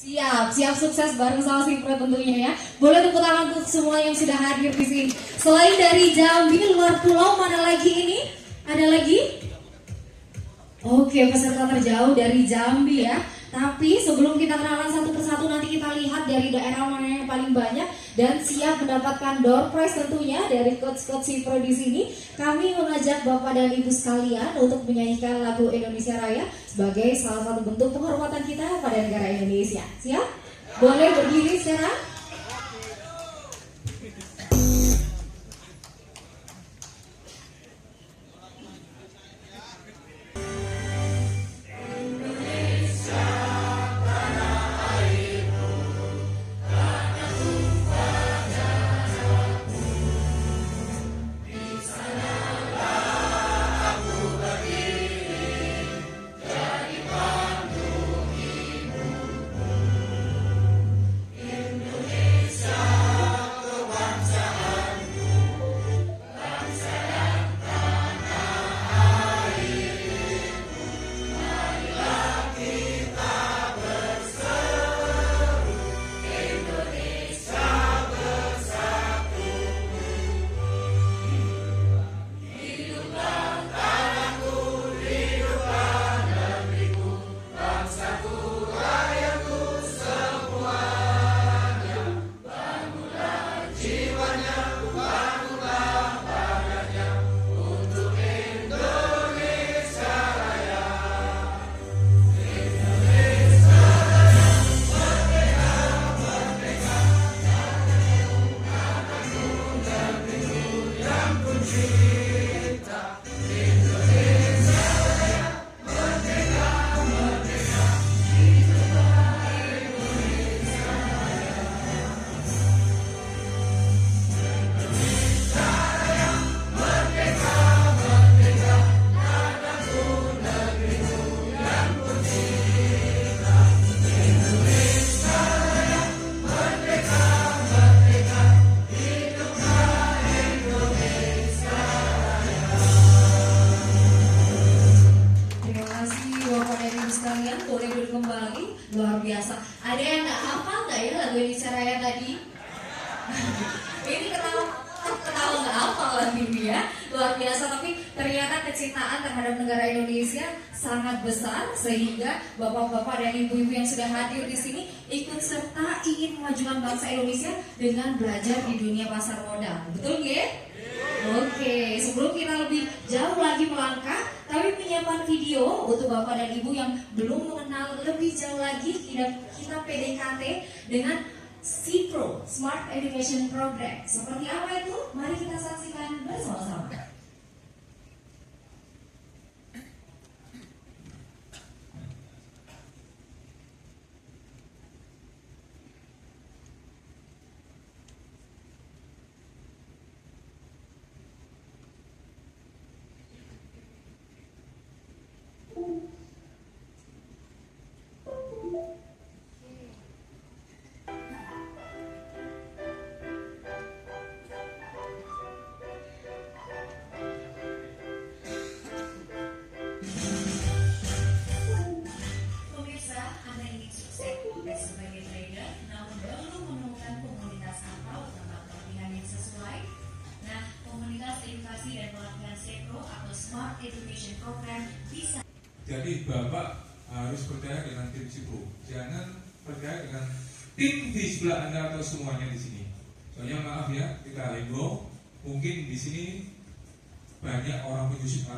Siap sukses bareng sama Simpro tentunya ya. Boleh tepuk tangan untuk semua yang sudah hadir di sini. Selain dari Jambi, luar pulau mana lagi ini? Ada lagi? Oke, peserta terjauh dari Jambi ya. Tapi sebelum kita kenalan satu persatu, nanti kita lihat dari daerah mana yang paling banyak dan siap mendapatkan door prize tentunya dari coach-coach Simpro di sini. Kami mengajak Bapak dan Ibu sekalian untuk menyanyikan lagu Indonesia Raya sebagai salah satu bentuk penghormatan kita pada negara Indonesia. Siap? Boleh berdiri sekarang? Luar biasa. Ada yang nggak hafal nggak ya lagu Indonesia Raya tadi? Ini ketawa nggak hafal lagi ya. Luar biasa. Tapi ternyata kecintaan terhadap negara Indonesia sangat besar sehingga bapak-bapak dan ibu-ibu yang sudah hadir di sini ikut serta ingin memajukan bangsa Indonesia dengan belajar di dunia pasar modal. Betul nggak? Oke, sebelum kita lebih jauh lagi melangkah, kami menyiapkan video untuk Bapak dan Ibu yang belum mengenal lebih jauh lagi kita PDKT dengan Simpro Smart Education Program. Seperti apa itu? Mari kita saksikan bersama-sama. Sebagai trader, namun belum menemukan komunitas atau tempat pelatihan yang sesuai. Nah, komunitas edukasi dan pelatihan Simpro atau Smart Education Program bisa. Jadi Bapak harus percaya dengan tim Simpro, jangan percaya dengan tim di sebelah Anda atau semuanya di sini. Soalnya maaf ya, kita himbau, mungkin di sini banyak orang penyusup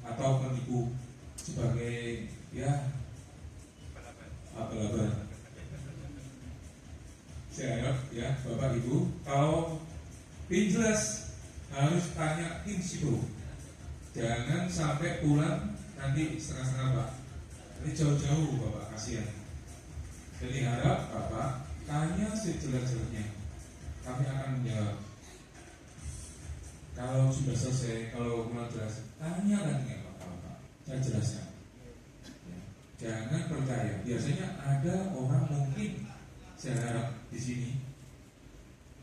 atau penipu sebagai ya abal-abal. Saya harap ya Bapak Ibu, kalau ingin jelas harus tanya tim Simpro. Jangan sampai pulang nanti setengah-setengah Pak. Ini jauh-jauh Bapak, kasihan. Jadi harap Bapak tanya sejelas-jelasnya. Kami akan menjawab. Kalau sudah selesai, kalau kurang jelas, tanya lagi Bapak. Saya jelaskan. Ya. Jangan percaya. Biasanya ada orang mungkin, saya harap di sini,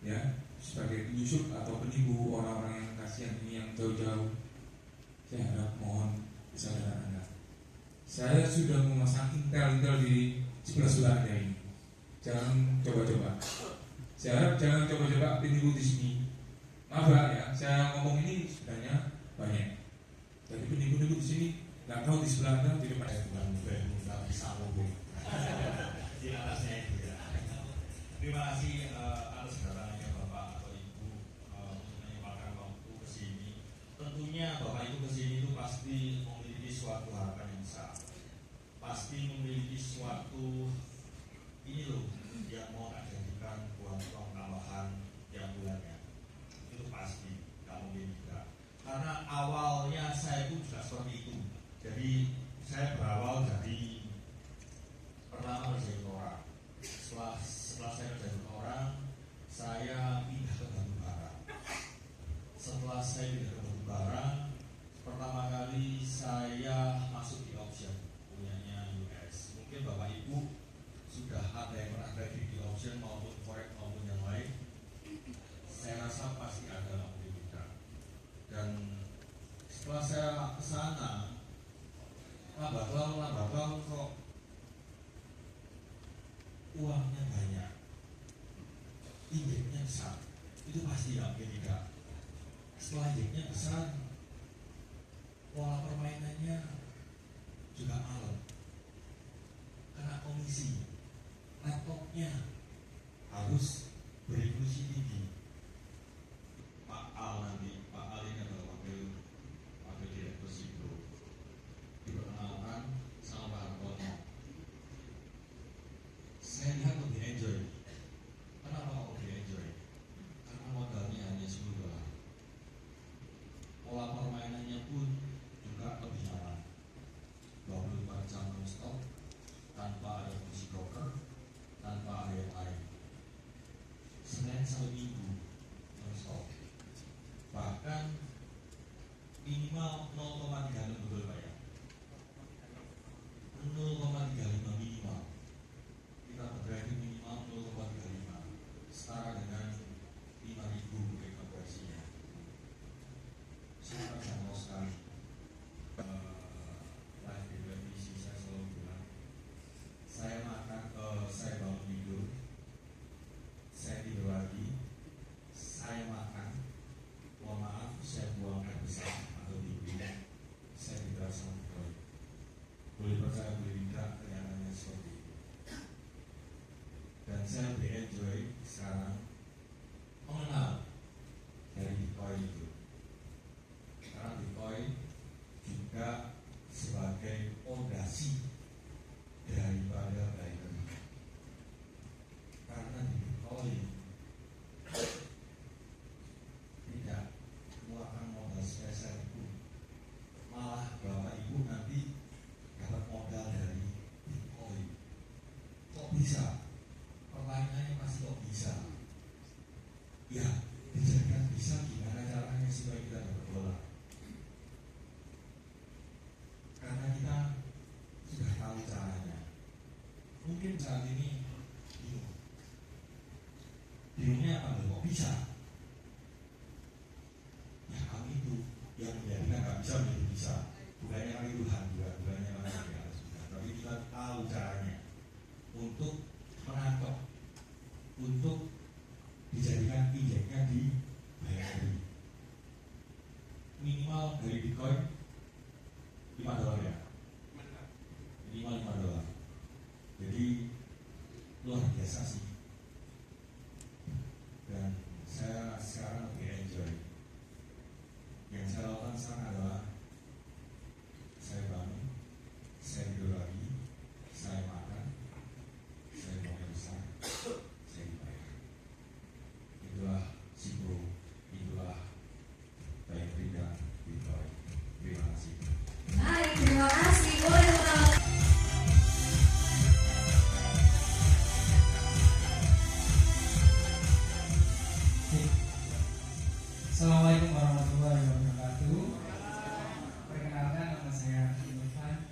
ya sebagai penyusup atau penipu orang-orang yang kasihan ini yang jauh-jauh. Saya harap mohon kesadaran Anda. Saya sudah memasang intel di sebelah-sebelah Anda ini. jangan coba-coba. Saya harap jangan coba-coba penipu di sini. Maaf ya, saya ngomong ini sebenarnya banyak. Tapi penipu-penipu di sini nggak tahu di sebelah Anda jadi pada bukan nggak bisa ngomong. Di atasnya itu ya. Terima kasih atas kedatangannya Bapak atau Ibu untuk menyempatkan waktu ke sini. Tentunya Bapak Ibu ke sini itu pasti memiliki suatu harapan yang besar. Pasti memiliki suatu ini loh yang mau tak jadikan buat uang tambahan yang bulannya. Itu pasti, nggak mungkin tidak. Karena awalnya saya pun juga seperti itu. Jadi saya berawal dari pertama menjadi orang. Setelah saya menjadi orang, saya pindah ke batu bara. Setelah saya pindah ke batu bara, pertama kali saya masuk di auction punyanya US. Mungkin Bapak Ibu sudah ada yang pernah trading di auction maupun forex maupun yang lain. Saya rasa pasti ada yang tidak. Dan setelah saya kesana, lambat laun kok uangnya banyak, injeknya besar, itu pasti nggak mungkin tidak. Setelah injeknya besar, pola permainannya juga alat, kena komisi, laptopnya harus berevolusi tinggi. Pak Al ini adalah wakil direktur Sipro, diperkenalkan sama Pak Hartono. Saya lihat lebih enjoy. Kenapa kok lebih enjoy? Karena modalnya hanya 10 dolar. Pola permainannya pun juga lebih nyaman. 24 jam non-stop, tanpa ada fungsi broker, tanpa ada yang lain. Senin sampai Minggu non-stop. Bahkan minimal 0,36 betul Pak ya. 0,35 minimal. Kita berarti minimal 0,35 setara dengan 5.000 frekuensinya. Saya jangkau sekali. Live di televisi saya selalu bilang, saya makan, saya bangun tidur, saya tidur lagi, saya makan, mohon maaf, saya buang air besar atau tidur, saya tidak sama sekali. Boleh percaya boleh tidak, kenyataannya seperti itu. Dan saya lebih enjoy sekarang mengenal dari Bitcoin itu. Karena Bitcoin juga sebagai fondasi daripada Binary. Karena di Bitcoin tidak mengeluarkan modal spesial itu, malah Bapak Ibu nanti dapat modal dari Bitcoin. Kok bisa? Pertanyaannya pasti kok bisa? Ya, dijadikan bisa gimana caranya supaya kita dapat dolar? Karena kita sudah tahu caranya. Mungkin saat ini bingung. Bingungnya apa? Kok bisa? Ya kami itu yang menjadikan nggak bisa menjadi bisa. Bukannya kami Tuhan juga, bukannya kami harus juga. Tapi kita tahu caranya untuk menangkap, untuk dijadikan injeknya di Binary. Minimal dari Bitcoin 5 dolar ya, minimal 5 dolar. Jadi luar biasa sih. Dan saya sekarang lebih enjoy. Yang saya lakukan sekarang adalah saya bangun, saya tidur lagi, saya makan, saya pakai besar, saya dibayar. Itulah Sipro, itulah Binary dan Bitcoin. Terima kasih. Baik, terima kasih. Boleh tepuk Assalamualaikum warahmatullahi wabarakatuh. Perkenalkan, nama saya Irfan.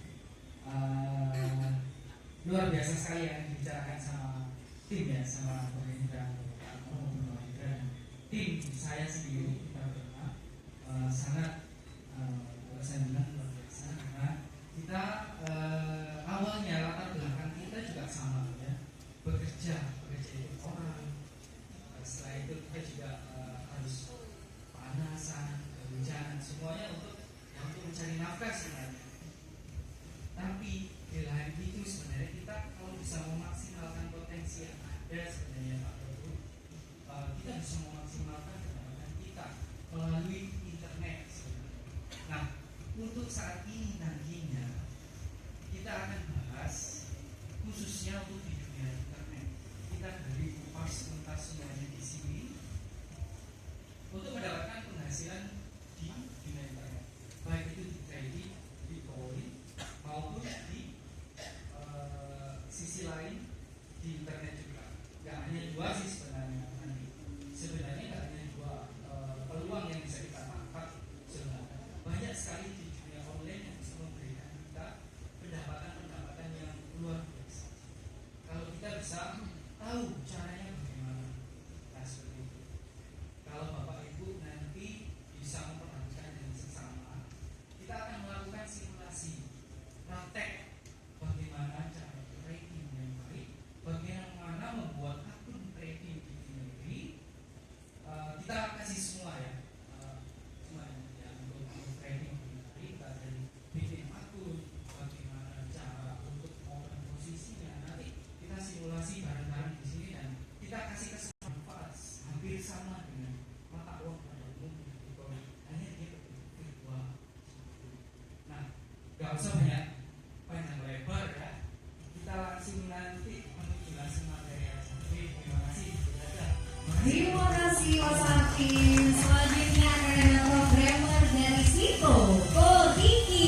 Luar biasa sekali yang dibicarakan sama tim ya, sama pemerintah maupun pemerintah. Tim saya sendiri kita berdua sangat saya bilang luar biasa karena kita awalnya latar belakang kita juga sama ya, bekerja nafkah sebenarnya. Tapi di lain itu sebenarnya kita kalau bisa memaksimalkan potensi yang ada sebenarnya Pak Teguh, kita bisa memaksimalkan pendapatan kita melalui internet sebenarnya. Nah, untuk saat ini nantinya kita akan bahas khususnya untuk di dunia internet. Kita dari kupas tuntas semuanya di sini untuk mendapatkan penghasilan di dunia internet, baik itu di trading, bitcoin maupun di sisi lain di internet juga. Gak hanya dua sih sebenarnya nanti. Sebenarnya gak hanya dua peluang yang bisa kita tangkap sebenarnya. Banyak sekali di dunia online yang bisa memberikan kita pendapatan yang luar biasa. Kalau kita bisa tahu caranya bagaimana. Nah, seperti itu. Kalau Bapak Ibu nanti bisa memperhatikan dengan sesama, kita akan melakukan simulasi praktek bagaimana cara trading yang baik, bagaimana membuat akun trading di negeri. Kita kasih semua ya, semua ya untuk trading di negeri. Kita dari bikin akun, bagaimana cara untuk mengoper posisinya. Nanti kita simulasi bareng-bareng di sini dan kita kasih manfaat hampir sama dengan mata uang pada umumnya. Hanya dia virtual. Nah, gak usah panjang lebar ya. Kita langsung nanti menuju langsung materi yang sampai. Terima kasih. Terima kasih Mas Hakim. Selanjutnya akan ada programmer dari Siko, Ko Diki.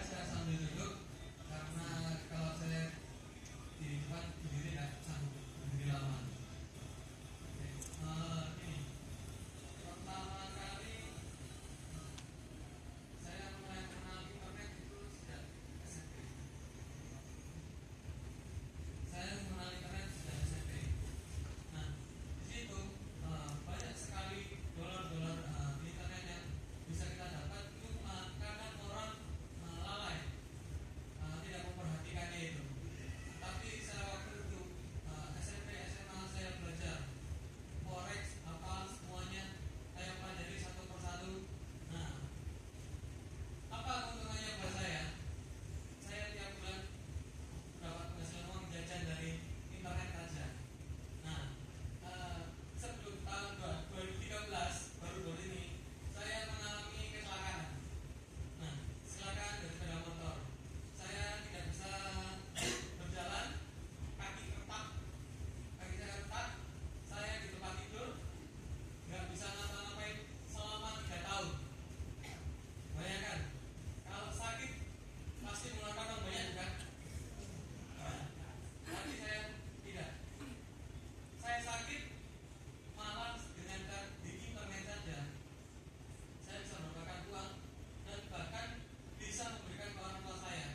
Saya sambil duduk karena kalau saya di depan berdiri tidak sanggup berdiri lama. Ini pertama kali saya mulai kenal internet itu sejak SMP. Saya mengenal internet sejak SMP. Nah, di situ banyak sekali dolar-dolar di internet yang bisa kita dapat. Itu kadang orang lalai, tidak memperhatikannya itu. Tapi saya waktu itu SMP SMA saya belajar forex apa semuanya saya pelajari satu persatu. Nah, apa keuntungannya buat saya? Saya tiap bulan dapat penghasilan uang jajan dari internet saja. Nah, sebelum tahun 2013 baru ini saya mengalami kecelakaan. Nah, kecelakaan dari sepeda motor. Saya tidak bisa berjalan, kaki retak, kaki saya retak. Saya di tempat tidur, nggak bisa ngapa-ngapain selama 3 tahun. Bayangkan, kalau sakit pasti mengeluarkan uang banyak kan? Tapi saya tidak. Saya sakit malah dengan di internet saja. Saya bisa mendapatkan uang dan bahkan bisa memberikan ke orang tua saya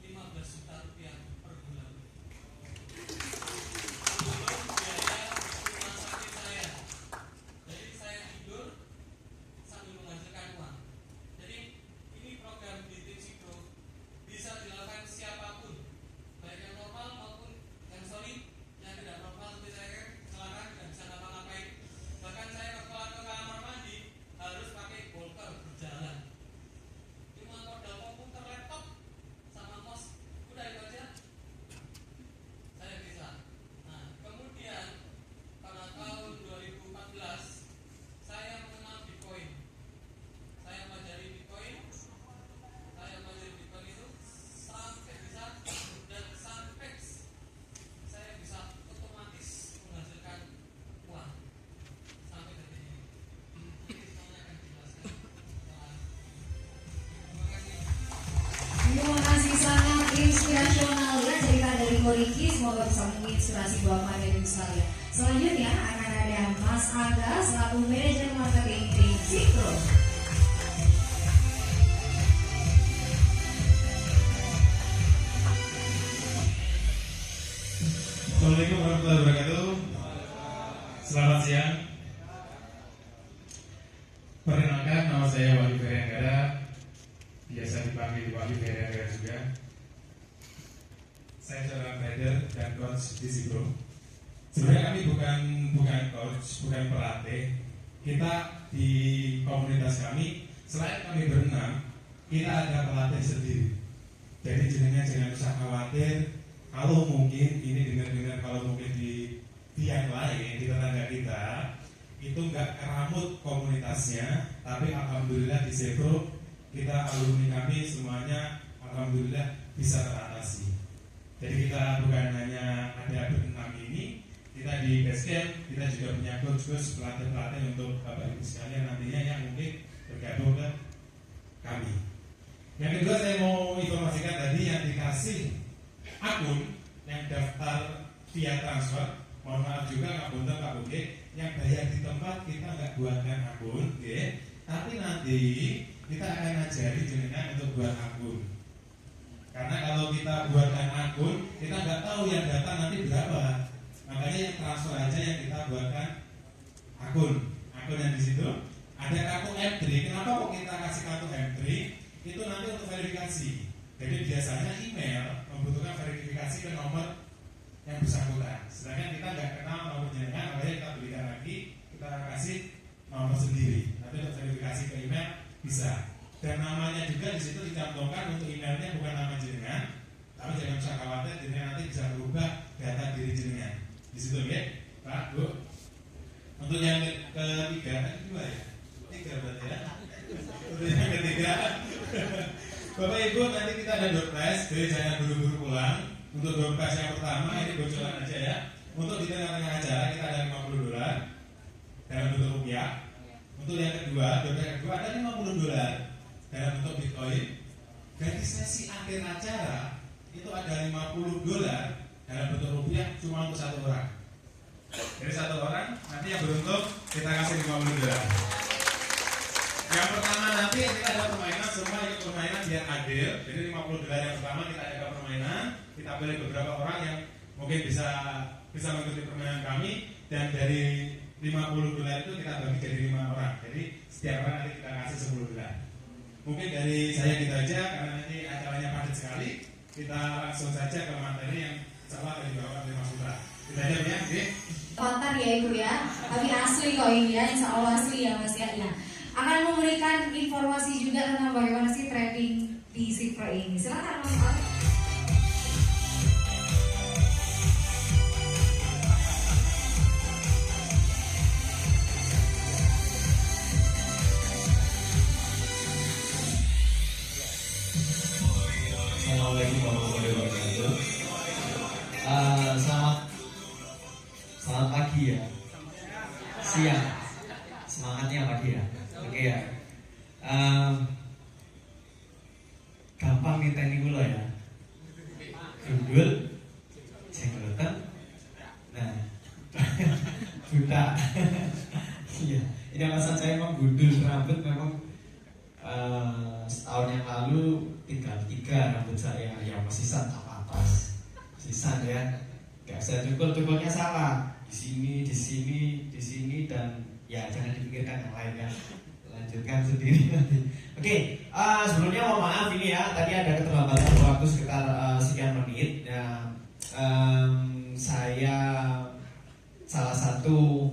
15 juta rupiah per bulan. Belum biaya rumah sakit saya. Jadi saya tidur sambil menghasilkan uang. Jadi ini program di Tim Sikro bisa dilakukan siapapun, baik yang normal maupun yang solid, yang tidak normal seperti saya kecelakaan tidak bisa ngapa-ngapain. Bahkan saya kalau ke kamar mandi harus pakai bolker berjalan. Cuma modal komputer, laptop, sama mouse, udah itu aja. Saya bisa. Nah, kemudian pada tahun 2014 saya mengenal Bitcoin. Saya pelajari Bitcoin. Saya pelajari Bitcoin itu sampai bisa dan sampai saya bisa otomatis menghasilkan uang sampai detik ini. Nanti semuanya akan dijelaskan. Terima kasih. Terima kasih, sangat inspirasional ya cerita dari Ko Diki. Semoga bisa menginspirasi Bapak dan Ibu sekalian. Selanjutnya akan ada Mas Aga selaku manajer marketing Tim Sikro. Assalamualaikum warahmatullahi wabarakatuh. Selamat siang. Perkenalkan, nama saya Wahyu Feryangara, biasa dipanggil Wahyu Feryangara juga. Saya seorang trader dan coach di Sikro. Sebenarnya kami bukan coach, bukan pelatih. Kita di komunitas kami, selain kami berenang, kita ada pelatih sendiri. Jadi jenengan jangan usah khawatir. Kalau mungkin ini dengar-dengar, kalau mungkin di yang lain, di tetangga kita itu nggak keramut komunitasnya, tapi alhamdulillah di Sepro kita alumni kami semuanya alhamdulillah bisa teratasi. Jadi kita bukan hanya ada berenam ini, kita di basecamp kita juga punya coach pelatih untuk bapak ibu sekalian nantinya yang mungkin bergabung ke kami. Yang kedua saya mau informasikan tadi yang dikasih akun yang daftar via transfer, mohon maaf juga Kak Bunta, Kak Buke, yang bayar di tempat kita nggak buatkan akun, tapi nanti kita akan ajari jenengan untuk buat akun. Karena kalau kita buatkan akun, kita nggak tahu yang datang nanti berapa. Makanya yang transfer aja yang kita buatkan akun yang di situ ada kartu M3. Kenapa kok kita kasih kartu M3? Itu nanti untuk verifikasi. Jadi biasanya email membutuhkan verifikasi ke nomor yang bersangkutan. Sedangkan kita nggak kenal nomor jenengan, makanya kita belikan lagi, kita kasih nomor sendiri. Nanti untuk verifikasi ke email bisa. Dan namanya juga di situ dicantumkan untuk emailnya bukan nama jenengan, tapi jangan usah khawatir, jenengan nanti bisa berubah data diri jenengan. Di situ ya, Pak, Bu. Untuk yang ketiga, kedua ya, tiga berarti ya. Untuk yang ketiga, Bapak Ibu nanti kita ada door prize, jadi jangan buru-buru pulang. Untuk door prize yang pertama ini bocoran aja ya. Untuk di tengah-tengah acara kita ada $50 dalam bentuk rupiah. Untuk yang kedua, door prize kedua ada $50 dalam bentuk Bitcoin. Dan di sesi akhir acara itu ada $50 dalam bentuk rupiah cuma untuk satu orang. Jadi satu orang nanti yang beruntung kita kasih $50. Yang pertama nanti kita ada permainan, semua ikut permainan biar adil. Jadi $50 yang pertama kita ada permainan, kita pilih beberapa orang yang mungkin bisa mengikuti permainan kami, dan dari $50 itu kita bagi jadi 5 orang. Jadi setiap orang nanti kita kasih $10. Mungkin dari saya gitu aja karena nanti acaranya padat sekali. Kita langsung saja ke materi yang salah dari Bapak Mas Putra. Kita aja ya, oke? Spontan ya Ibu ya, tapi asli kok ini ya, insya Allah asli ya Mas ya. Akan memberikan informasi juga tentang bagaimana sih trading di Sepro ini. Silakan Mas. Assalamualaikum warahmatullahi wabarakatuh. Selamat pagi ya. Siang. Semangatnya pagi ya. Oke ya. Gampang niteni kula ya. Gundul, jenggotan. Nah, buta. Iya. Ini alasan saya memang gundul rambut memang. Setahun yang lalu tinggal 3 rambut saya yang masih tak atas, sisa ya, nggak bisa cukur-cukurnya salah di sini dan ya jangan dipikirkan yang lain ya, lanjutkan sendiri nanti. Oke, sebelumnya mohon maaf ini ya, tadi ada keterlambatan waktu sekitar sekian menit. Nah, saya salah satu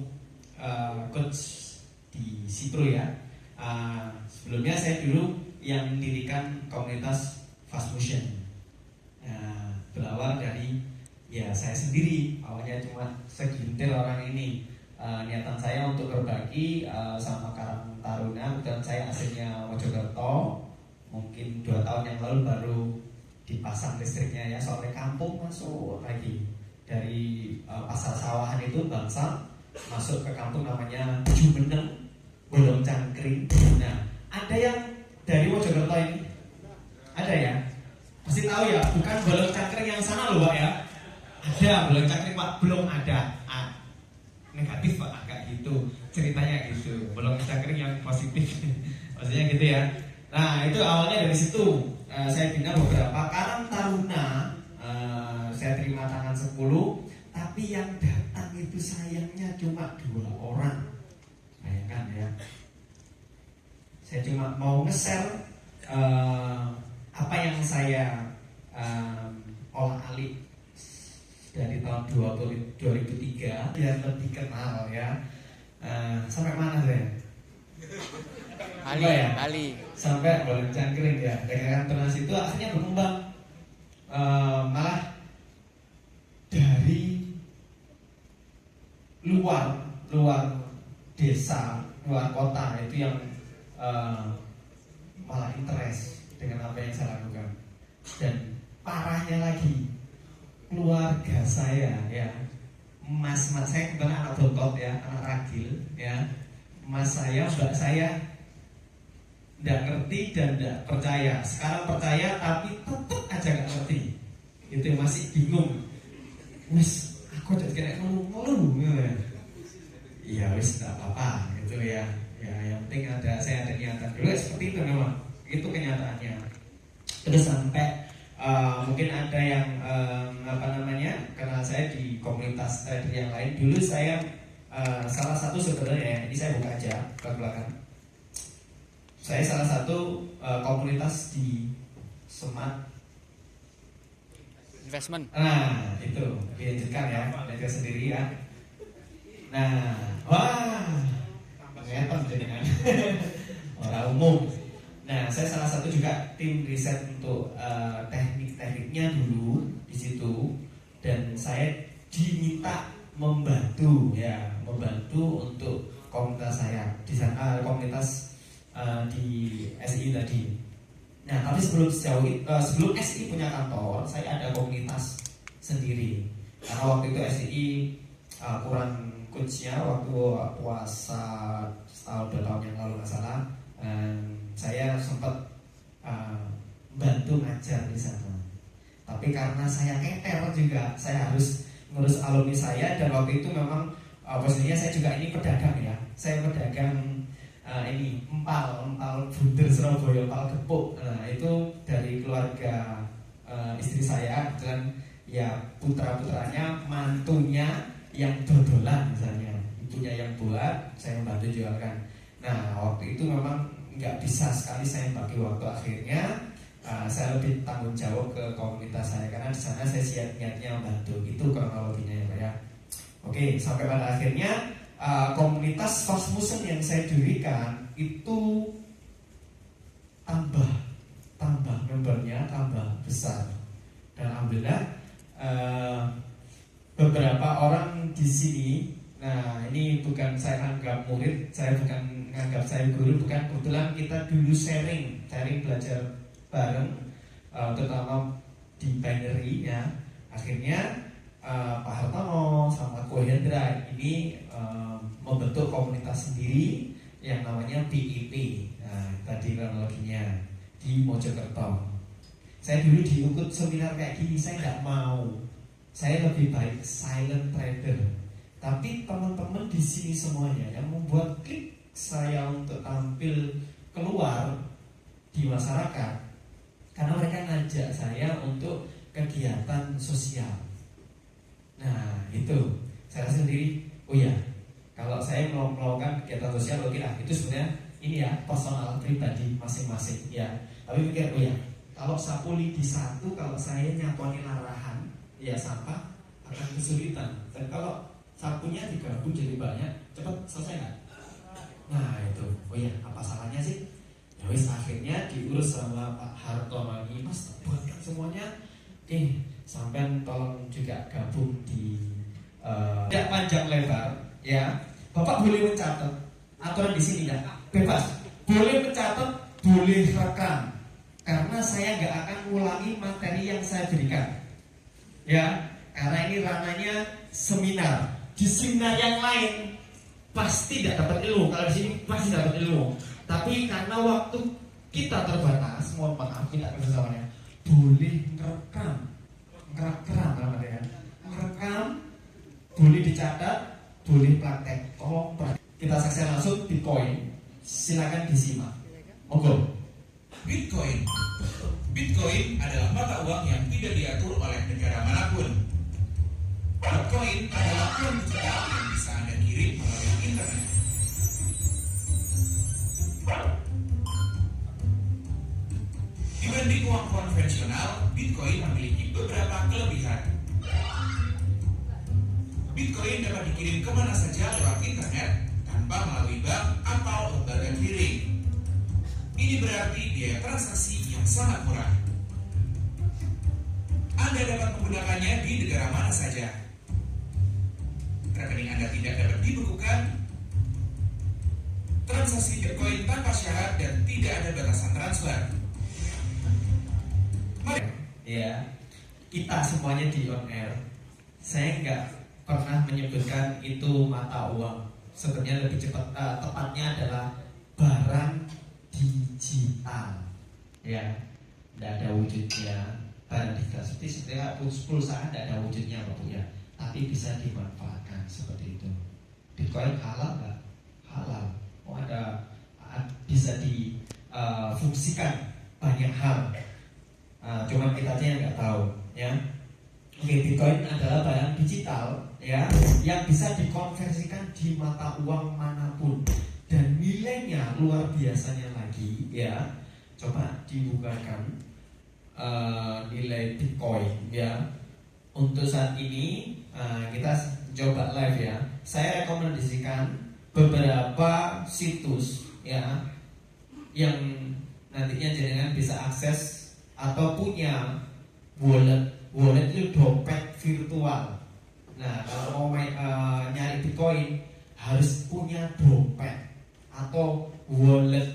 coach di Sepro ya. Sebelumnya saya dulu yang mendirikan komunitas Fast Motion. Berawal dari ya saya sendiri, awalnya cuma segelintir orang ini. Niatan saya untuk berbagi sama Karang Taruna, dan saya aslinya Mojokerto. Mungkin 2 tahun yang lalu baru dipasang listriknya ya, soalnya kampung masuk lagi dari pasar sawahan itu Bangsa masuk ke kampung namanya Jumeneng, Bolong Cangkring. Nah, ada yang dari Mojokerto ini? Ada ya? Pasti tahu ya, bukan Bolong Cangkring yang sana loh Pak ya. Ada Bolong Cangkring Pak, belum ada. Negatif Pak, agak gitu ceritanya gitu. Bolong Cangkring yang positif. Maksudnya gitu ya. Nah, itu awalnya dari situ. Saya bina beberapa Karang Taruna. Saya terima tangan 10, tapi yang datang itu sayangnya cuma 2 orang. Bayangkan ya. Saya cuma mau nge-share apa yang saya olah alik dari tahun 2003 biar lebih kenal ya. Sampai mana saya? Bali. Sampai Boleh Cangkring ya. Dagangan ternas itu akhirnya berkembang. Malah dari luar desa, luar kota itu yang malah interest dengan apa yang saya lakukan. Dan parahnya lagi, keluarga saya ya, mas saya kebetulan anak bontot ya, anak ragil ya, mas saya, mbak saya tidak ngerti dan tidak percaya. Sekarang percaya tapi tetap aja nggak ngerti. Itu masih bingung. Wis, aku jadi kena ngeluh ya. Iya wis tidak apa-apa gitu ya. Ya yang penting saya ada niatan dulu seperti itu memang. Itu kenyataannya. Terus sampai mungkin ada yang kenal saya di komunitas trader yang lain. Dulu saya salah satu sebenarnya, ini saya buka aja ke belakang. Saya salah satu komunitas di Smart Investment. Nah itu dilanjutkan ya, belajar sendiri ya. Nah, wah, kelihatan dengan orang umum. Nah, saya salah satu juga tim riset untuk teknik-tekniknya dulu di situ, dan saya diminta membantu untuk komunitas saya di sana, komunitas di SI tadi. Nah, tapi sebelum SI punya kantor, saya ada komunitas sendiri. Karena waktu itu SI kurang coachnya waktu puasa setahun 2 tahun yang lalu nggak salah. Saya sempat bantu ngajar di sana. Tapi karena saya keter juga, saya harus ngurus alumni saya, dan waktu itu memang posisinya saya juga ini pedagang ya. Saya pedagang ini empal bunder Surabaya, empal gepuk. Nah itu dari keluarga istri saya, dan ya putra-putranya, mantunya yang dodolan misalnya, ibunya yang buat, saya membantu jualkan. Nah waktu itu memang nggak bisa sekali saya bagi waktu, akhirnya saya lebih tanggung jawab ke komunitas saya, karena di sana saya siap-siapnya membantu. Itu kronologinya ya Pak ya. Oke, sampai pada akhirnya komunitas Fast Motion yang saya dirikan itu tambah membernya tambah besar, dan alhamdulillah beberapa orang di sini. Nah ini bukan saya anggap murid, saya bukan anggap saya guru, bukan, kebetulan kita dulu sharing belajar bareng, terutama di binary ya. Akhirnya Pak Hartono sama Ko Hendra ini membentuk komunitas sendiri yang namanya PIP. Nah tadi kronologinya di Mojokerto. Saya dulu diikut seminar kayak gini, saya nggak mau. Saya lebih baik silent trader. Tapi teman-teman di sini semuanya yang membuat klik saya untuk tampil keluar di masyarakat, karena mereka ngajak saya untuk kegiatan sosial. Nah itu saya rasa sendiri, oh ya, kalau saya mau melakukan kegiatan sosial, oke lah, itu sebenarnya ini ya personal pribadi masing-masing ya. Tapi mikir, oh ya, kalau sapuli di satu, kalau saya nyaponi larahan ya sampah akan kesulitan. Dan kalau sapunya digabung jadi banyak, cepat selesai nggak? Nah itu, oh ya, apa salahnya sih? Ya wis, akhirnya diurus sama Pak Hartono ini, Mas buatkan semuanya. Sampai tolong juga gabung di tidak panjang lebar ya. Bapak boleh mencatat, aturan di sini ya bebas, boleh mencatat, boleh rekam, karena saya nggak akan ulangi materi yang saya berikan ya, karena ini ranahnya seminar. Di seminar yang lain pasti tidak dapat ilmu, kalau di sini pasti dapat ilmu. Tapi karena waktu kita terbatas, mohon maaf tidak kebersamaan, boleh ngerekam namanya, ngerekam, boleh dicatat, boleh praktek. Tolong praktek. Kita saksikan langsung Bitcoin, silakan disimak. Monggo. Bitcoin adalah mata uang yang tidak diatur oleh negara manapun. Bitcoin adalah uang digital yang bisa Anda kirim melalui internet. Dibanding uang konvensional, Bitcoin memiliki beberapa kelebihan. Bitcoin dapat dikirim kemana saja lewat internet tanpa melalui bank atau lembaga clearing. Ini berarti biaya transaksi yang sangat murah. Anda dapat menggunakannya di negara mana saja. Rekening Anda tidak dapat dibekukan. Transaksi Bitcoin tanpa syarat dan tidak ada batasan transfer. Ya, kita semuanya di on air. Saya nggak pernah menyebutkan itu mata uang. Sebenarnya lebih cepat, tepatnya adalah barang digital. Ya, tidak ada wujudnya. Barang digital seperti pulsa tidak ada wujudnya, Bapak ya. Tapi bisa dimanfaatkan seperti itu. Bitcoin halal nggak? Halal. Oh, bisa difungsikan banyak hal. Cuma kita aja yang nggak tahu, ya. Oke, Bitcoin adalah barang digital, ya, yang bisa dikonversikan di mata uang manapun dan nilainya luar biasanya lagi, ya. Coba dibukakan nilai Bitcoin, ya. Untuk saat ini kita coba live, ya. Saya rekomendasikan beberapa situs, ya, yang nantinya jenengan bisa akses atau punya wallet itu dompet virtual. Nah, kalau mau nyari Bitcoin harus punya dompet atau wallet,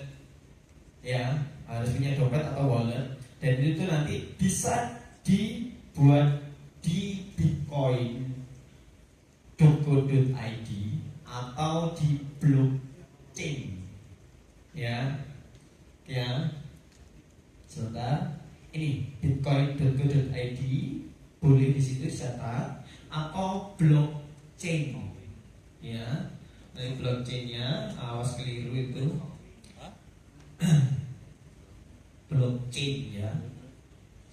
ya, harus punya dompet atau wallet, dan itu nanti bisa dibuat di bitcoin.co.id atau di blockchain, ya, sebentar. Ini bitcoin.co.id, boleh di situ dicatat, atau blockchain, ya. Nah, blockchainnya awas keliru itu. Blockchain, ya.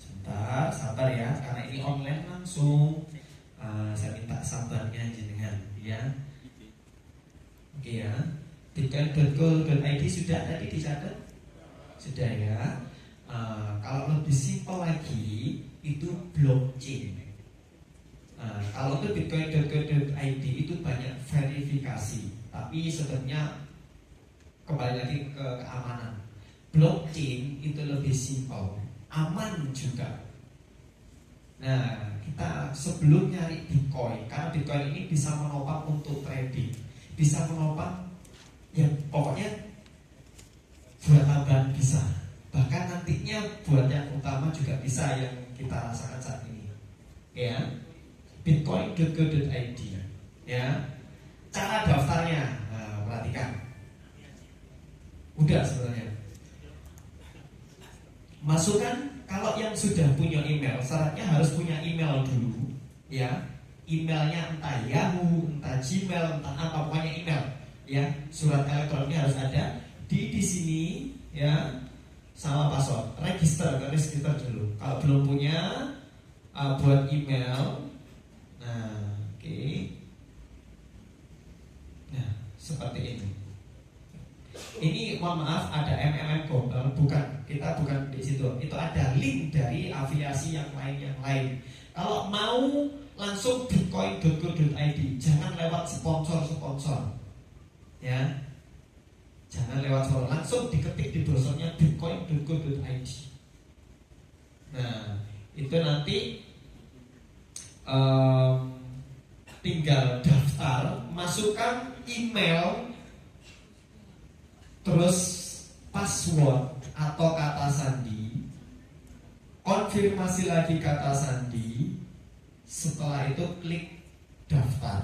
Sebentar, sabar ya, karena ini online langsung. Saya minta sabarnya jenengan, ya. Oke ya, bitcoin.co.id sudah tadi dicatat? Sudah ya. Kalau lebih simpel lagi itu blockchain. Kalau itu bitcoin.co.id itu banyak verifikasi, tapi sebenarnya kembali lagi ke keamanan. Blockchain itu lebih simpel, aman juga. Nah, kita sebelum nyari Bitcoin, karena Bitcoin ini bisa menopang untuk trading, bisa menopang, ya pokoknya buat tambahan bisa. Bahkan nantinya buat yang utama juga bisa, yang kita rasakan saat ini, ya. Bitcoin.co.id, ya. Cara daftarnya, perhatikan. Udah sebenarnya. Masukkan, kalau yang sudah punya email, syaratnya harus punya email dulu, ya. Emailnya entah Yahoo, entah Gmail, entah apa, pokoknya email, ya. Surat elektroniknya harus ada di sini, ya. Sama password, register dulu. Kalau belum punya, buat email. Nah, oke. Nah, seperti ini. Ini mohon maaf ada MLM Global, bukan, kita bukan di situ. Itu ada link dari afiliasi yang lain. Kalau mau langsung bitcoin.co.id, jangan lewat sponsor, ya. Jangan lewat sponsor, langsung diketik di browsernya bitcoin.co.id. Nah, itu nanti tinggal daftar, masukkan email, terus password atau kata sandi, konfirmasi lagi kata sandi. Setelah itu klik daftar.